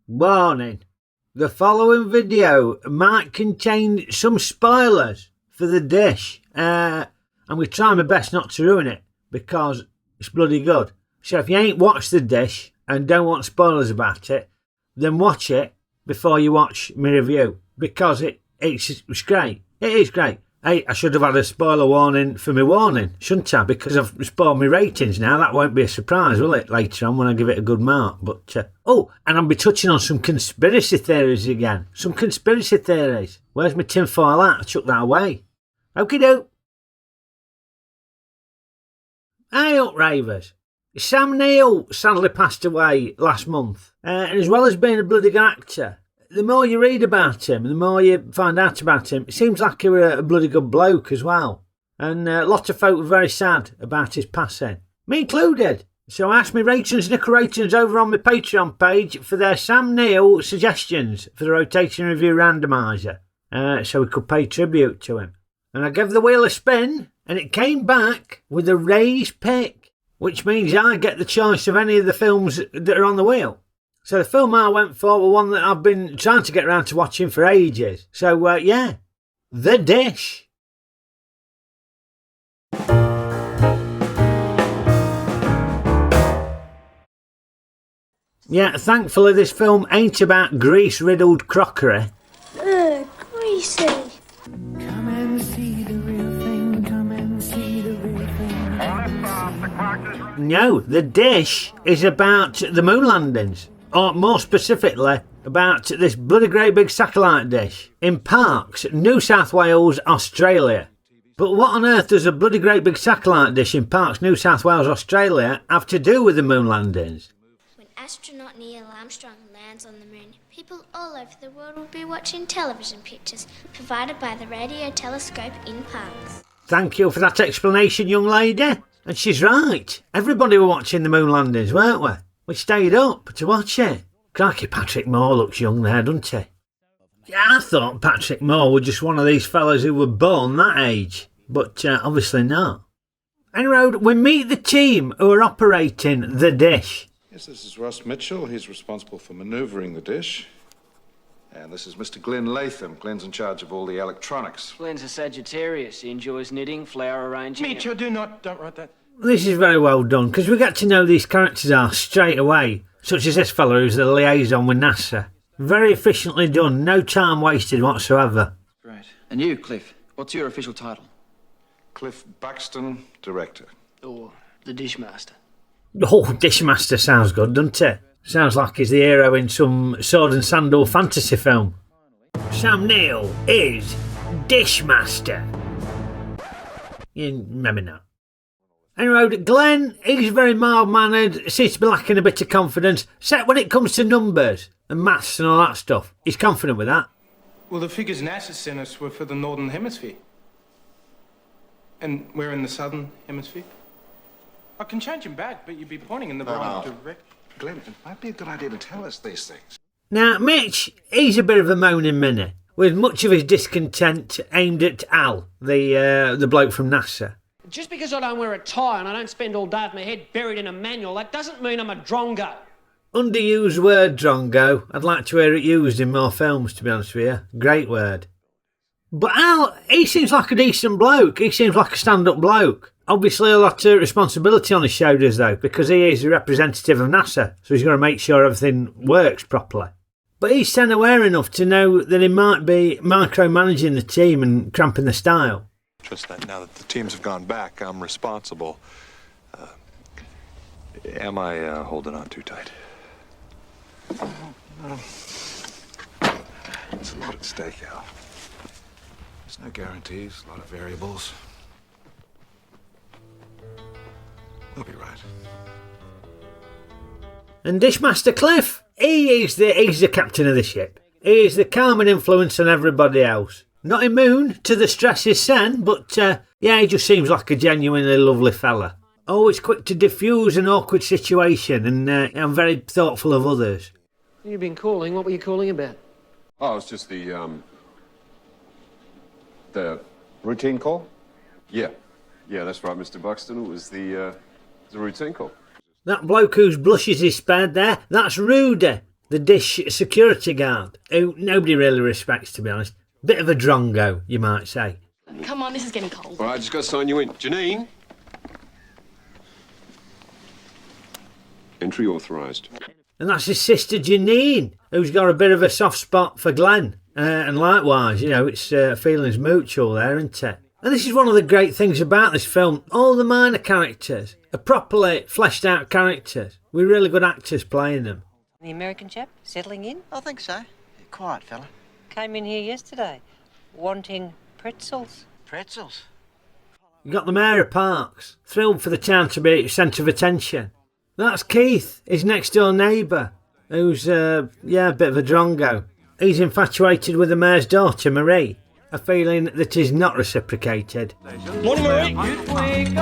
Warning. The following video might contain some spoilers for The Dish. I'm going to try my best not to ruin it because it's bloody good. So if you ain't watched The Dish and don't want spoilers about it, then watch it before you watch my review because it's great. It is great. Hey, I should have had a spoiler warning for my warning, shouldn't I? Because I've spoiled my ratings now. That won't be a surprise, will it, later on when I give it a good mark? But, and I'll be touching on some conspiracy theories again. Some conspiracy theories. Where's my tinfoil hat? I took that away. Okie doke. Hey up, ravers. Sam Neill sadly passed away last month. And as well as being a bloody good actor, the more you read about him, the more you find out about him, it seems like he was a bloody good bloke as well. And a lot of folk were very sad about his passing, me included. So I asked my ratings and ratings over on my Patreon page for their Sam Neill suggestions for the rotation review randomiser, so we could pay tribute to him. And I gave the wheel a spin, and it came back with a raised pick, which means I get the choice of any of the films that are on the wheel. So the film I went for was one that I've been trying to get around to watching for ages. So, The Dish. Yeah, thankfully this film ain't about grease-riddled crockery. Ugh, greasy. Come and see the real thing, come and see the real thing. No, The Dish is about the moon landings. Or more specifically, about this bloody great big satellite dish in Parkes, New South Wales, Australia. But what on earth does a bloody great big satellite dish in Parkes, New South Wales, Australia have to do with the moon landings? When astronaut Neil Armstrong lands on the moon, people all over the world will be watching television pictures provided by the radio telescope in Parkes. Thank you for that explanation, young lady. And she's right. Everybody were watching the moon landings, weren't we? We stayed up to watch it. Crikey, Patrick Moore looks young there, doesn't he? Yeah, I thought Patrick Moore was just one of these fellas who were born that age. But obviously not. Anyway, we meet the team who are operating The Dish. Yes, this is Ross Mitchell. He's responsible for manoeuvring the dish. And this is Mr. Glenn Latham. Glenn's in charge of all the electronics. Glenn's a Sagittarius. He enjoys knitting, flower arranging. Mitchell, don't write that. This is very well done, because we get to know these characters are straight away, such as this fella who's the liaison with NASA. Very efficiently done, no time wasted whatsoever. Great. And you, Cliff, what's your official title? Cliff Buxton, director. Or the Dishmaster. Oh, Dishmaster sounds good, doesn't it? Sounds like he's the hero in some sword and sandal fantasy film. Sam Neill is Dishmaster. Maybe not. Anyway, Glenn, he's very mild-mannered, seems to be lacking a bit of confidence, except when it comes to numbers and maths and all that stuff. He's confident with that. Well, the figures NASA sent us were for the Northern Hemisphere. And we're in the Southern Hemisphere. I can change them back, but you'd be pointing in the wrong direction. Glenn, it might be a good idea to tell us these things. Now, Mitch, he's a bit of a moaning minnie, with much of his discontent aimed at Al, the bloke from NASA. Just because I don't wear a tie and I don't spend all day with my head buried in a manual, that doesn't mean I'm a drongo. Underused word, drongo. I'd like to hear it used in more films, to be honest with you. Great word. But Al, he seems like a decent bloke. He seems like a stand-up bloke. Obviously a lot of responsibility on his shoulders, though, because he is a representative of NASA, so he's got to make sure everything works properly. But he's self-aware enough to know that he might be micromanaging the team and cramping the style. Just that now that the teams have gone back, I'm responsible. Am I holding on too tight? No. It's a lot at stake, Al. There's no guarantees, a lot of variables. We'll be right. And Dishmaster Cliff, he's the captain of the ship. He's the calming influence on everybody else. Not immune to the stresses sent, but he just seems like a genuinely lovely fella. Always quick to diffuse an awkward situation, and I'm very thoughtful of others. You've been calling. What were you calling about? Oh, it's just the Routine call? yeah, that's right, Mr. Buxton. It was the routine call. That bloke whose blushes is spared there, that's Rudy, the dish security guard, who nobody really respects, to be honest. Bit of a drongo, you might say. Come on, this is getting cold. All right, I just got to sign you in. Janine? Entry authorised. And that's his sister Janine, who's got a bit of a soft spot for Glenn. And likewise, you know, it's feelings mutual there, isn't it? And this is one of the great things about this film. All the minor characters are properly fleshed out characters, with really good actors playing them. The American chap settling in? I think so. Quiet fella. Came in here yesterday, wanting pretzels. Pretzels? You got the Mayor of Parks, thrilled for the town to be centre of attention. That's Keith, his next door neighbour, who's, a bit of a drongo. He's infatuated with the mayor's daughter, Marie, a feeling that is not reciprocated. Morning, Marie.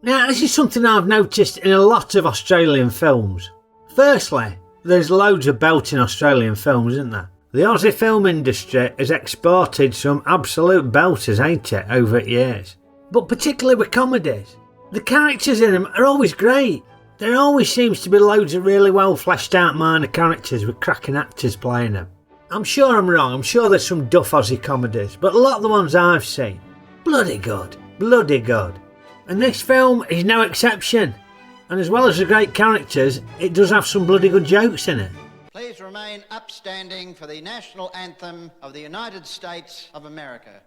Now, this is something I've noticed in a lot of Australian films. Firstly, there's loads of belting Australian films, isn't there? The Aussie film industry has exported some absolute belters, ain't it, over the years. But particularly with comedies, the characters in them are always great. There always seems to be loads of really well fleshed out minor characters with cracking actors playing them. I'm sure I'm wrong, I'm sure there's some duff Aussie comedies, but a lot of the ones I've seen, bloody good, bloody good. And this film is no exception. And as well as the great characters, it does have some bloody good jokes in it. Please remain upstanding for the national anthem of the United States of America.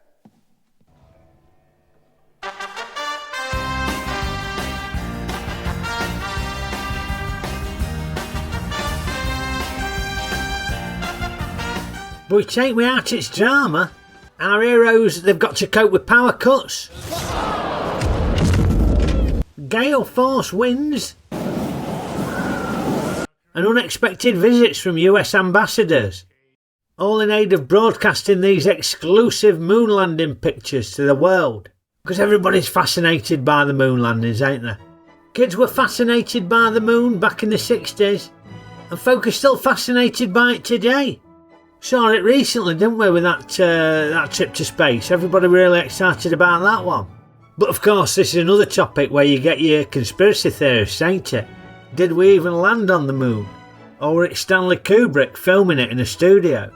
But it ain't without its drama. Our heroes, they've got to cope with power cuts, gale force winds, and unexpected visits from US ambassadors, all in aid of broadcasting these exclusive moon landing pictures to the world. Because everybody's fascinated by the moon landings, ain't they? Kids were fascinated by the moon back in the 60s, and folk are still fascinated by it today. Saw it recently, didn't we, with that trip to space? Everybody really excited about that one. But of course, this is another topic where you get your conspiracy theorists, ain't it? Did we even land on the moon? Or were it Stanley Kubrick filming it in a studio?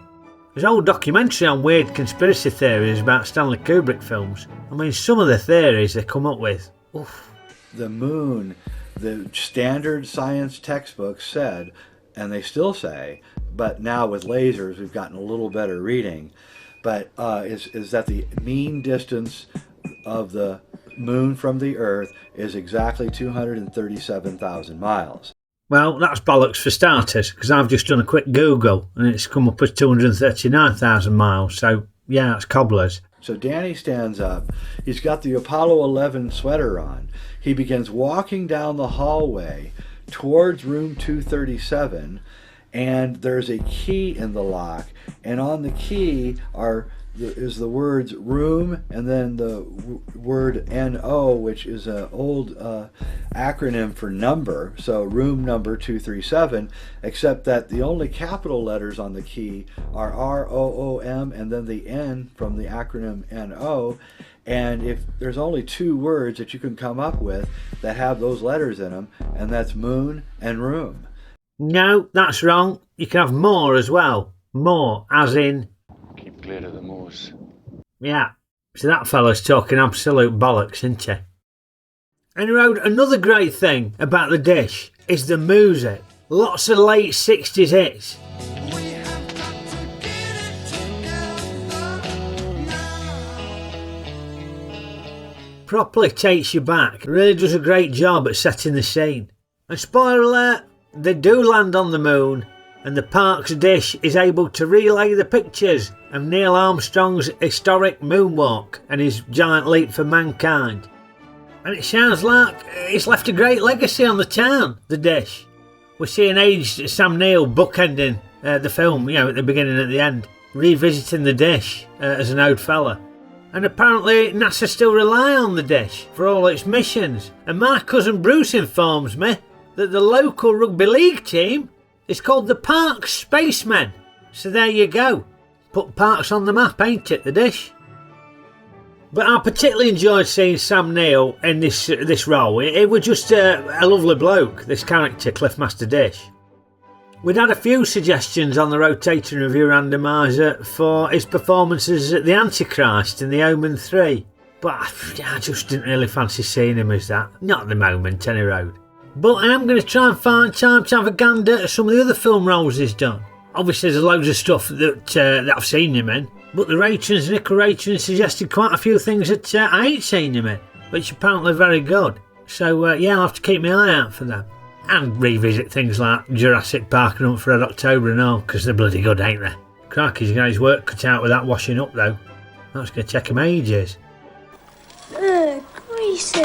There's a whole documentary on weird conspiracy theories about Stanley Kubrick films. I mean, some of the theories they come up with. Oof. The moon, the standard science textbooks said, and they still say, but now with lasers we've gotten a little better reading, but is that the mean distance of the moon from the Earth is exactly 237,000 miles. Well, that's bollocks for starters, because I've just done a quick Google and it's come up as 239,000 miles, so yeah, it's cobblers. So Danny stands up, he's got the Apollo 11 sweater on, he begins walking down the hallway towards room 237, and there's a key in the lock, and on the key is the words room and then the word NO, which is an old acronym for number, so room number 237, except that the only capital letters on the key are ROOM and then the N from the acronym NO. And if there's only two words that you can come up with that have those letters in them, and that's moon and room. No, that's wrong. You can have more as well. More, as in... Keep clear of the moors. Yeah, so that fella's talking absolute bollocks, isn't he? And Road, another great thing about the dish is the music. Lots of late 60s hits. Properly takes you back. Really does a great job at setting the scene. And spoiler alert, they do land on the moon, and the Parks dish is able to relay the pictures of Neil Armstrong's historic moonwalk and his giant leap for mankind. And it sounds like it's left a great legacy on the town, the dish. We see an aged Sam Neill bookending the film, you know, at the beginning and at the end, revisiting the dish as an old fella. And apparently NASA still rely on the dish for all its missions. And my cousin Bruce informs me that the local rugby league team is called the Parks Spacemen. So there you go. Put Parks on the map, ain't it, the dish? But I particularly enjoyed seeing Sam Neill in this role. It was just a lovely bloke, this character, Cliffmaster Dish. We'd had a few suggestions on the rotating review randomiser for his performances at the Antichrist in The Omen 3. But I just didn't really fancy seeing him as that. Not at the moment, any road. But I am going to try and find time to have a gander at some of the other film roles he's done. Obviously there's loads of stuff that I've seen him in. But the Ratrons and Nickel Ratrons suggested quite a few things that I ain't seen him in. Which apparently are very good. So yeah, I'll have to keep my eye out for them. And revisit things like Jurassic Park and Hunt for Red October and all, because they're bloody good, ain't they? Crikey's got his work cut out with that washing up though. That's going to take him ages. Ugh, greasy.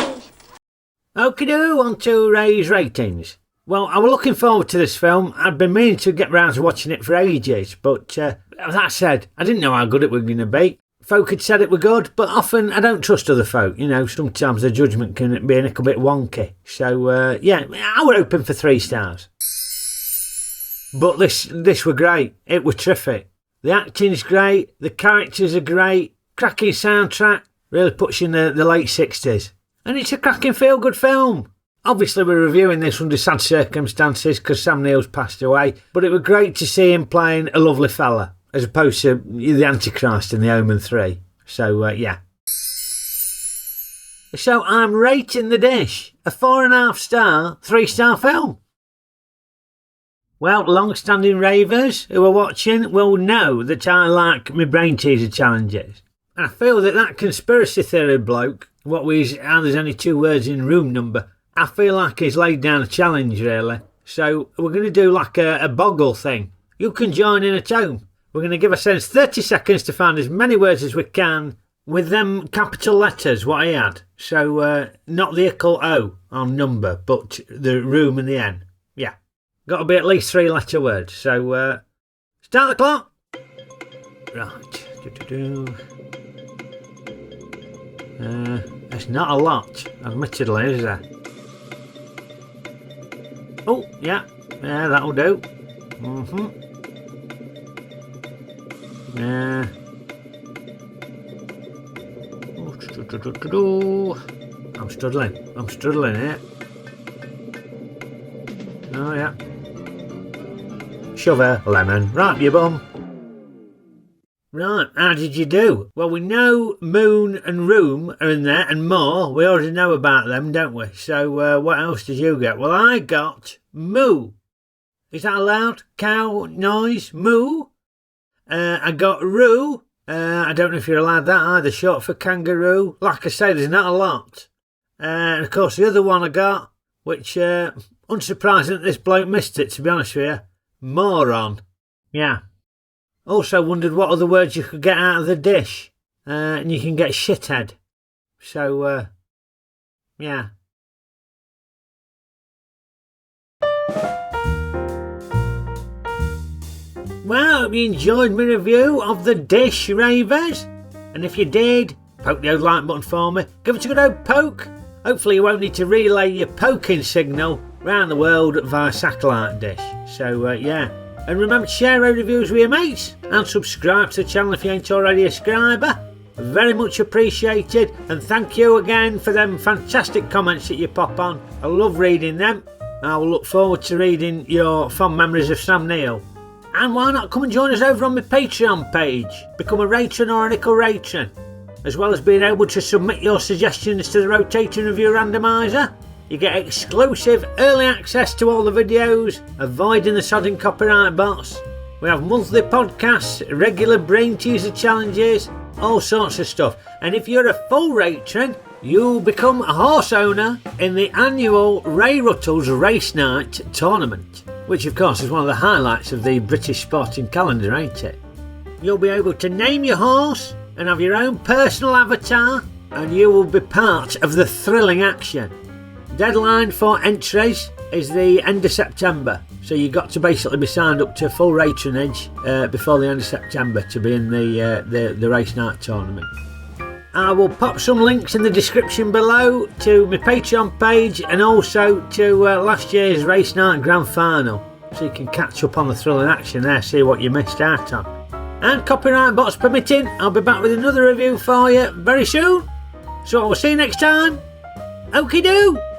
Okie-doo, on to Ray's ratings. Well, I was looking forward to this film. I'd been meaning to get round to watching it for ages, but that said, I didn't know how good it was going to be. Folk had said it were good, but often I don't trust other folk, you know, sometimes their judgment can be a little bit wonky. So, yeah, I were hoping for 3 stars. But this were great. It was terrific. The acting's great, the characters are great, cracking soundtrack, really puts you in the late 60s. And it's a cracking feel-good film. Obviously we're reviewing this under sad circumstances because Sam Neill's passed away, but it was great to see him playing a lovely fella, as opposed to the Antichrist in The Omen 3. So, yeah. So I'm rating The Dish a 4.5 star, 3-star film. Well, long-standing ravers who are watching will know that I like my brain teaser challenges. And I feel that conspiracy theory bloke, what was how there's only 2 words in room number, I feel like he's laid down a challenge really. So we're going to do like a boggle thing. You can join in at home. We're going to give ourselves 30 seconds to find as many words as we can with them capital letters what he had. So not the ickle O on number, but the room and the N. Yeah. Got to be at least 3-letter words. So start the clock. Right. It's not a lot, admittedly, is there? Oh, yeah, that'll do. I'm struggling here. Oh, yeah. Sugar, lemon, right, you bum. Right, how did you do? Well, we know moon and room are in there and more. We already know about them, don't we? So what else did you get? Well, I got moo. Is that allowed? Cow noise? Moo. I got roo. I don't know if you're allowed that either. Short for kangaroo. Like I say, there's not a lot. And of course, the other one I got, which unsurprising that this bloke missed it, to be honest with you. Moron. Yeah. Also wondered what other words you could get out of the dish. And you can get shithead. So, yeah. Well, hope you enjoyed my review of The Dish, ravers. And if you did, poke the old like button for me. Give it a good old poke. Hopefully you won't need to relay your poking signal around the world via satellite dish. So, yeah. And remember to share our reviews with your mates and subscribe to the channel if you ain't already a subscriber. Very much appreciated, and thank you again for them fantastic comments that you pop on. I love reading them. I will look forward to reading your fond memories of Sam Neill. And why not come and join us over on my Patreon page? Become a Ratron or a Nickel Ratron. As well as being able to submit your suggestions to the rotating review randomiser. You get exclusive early access to all the videos, avoiding the sodding copyright bots. We have monthly podcasts, regular brain teaser challenges, all sorts of stuff. And if you're a full Ratron, you'll become a horse owner in the annual Ray Ruttle's Race Night tournament, which of course is one of the highlights of the British sporting calendar, ain't it? You'll be able to name your horse and have your own personal avatar, and you will be part of the thrilling action. Deadline for entries is the end of September, so you've got to basically be signed up to full patronage before the end of September to be in the Race Night tournament. I will pop some links in the description below to my Patreon page and also to last year's Race Night Grand Final, so you can catch up on the thrilling action there, see what you missed out on. And copyright bots permitting, I'll be back with another review for you very soon. So I will see you next time. Okie doo!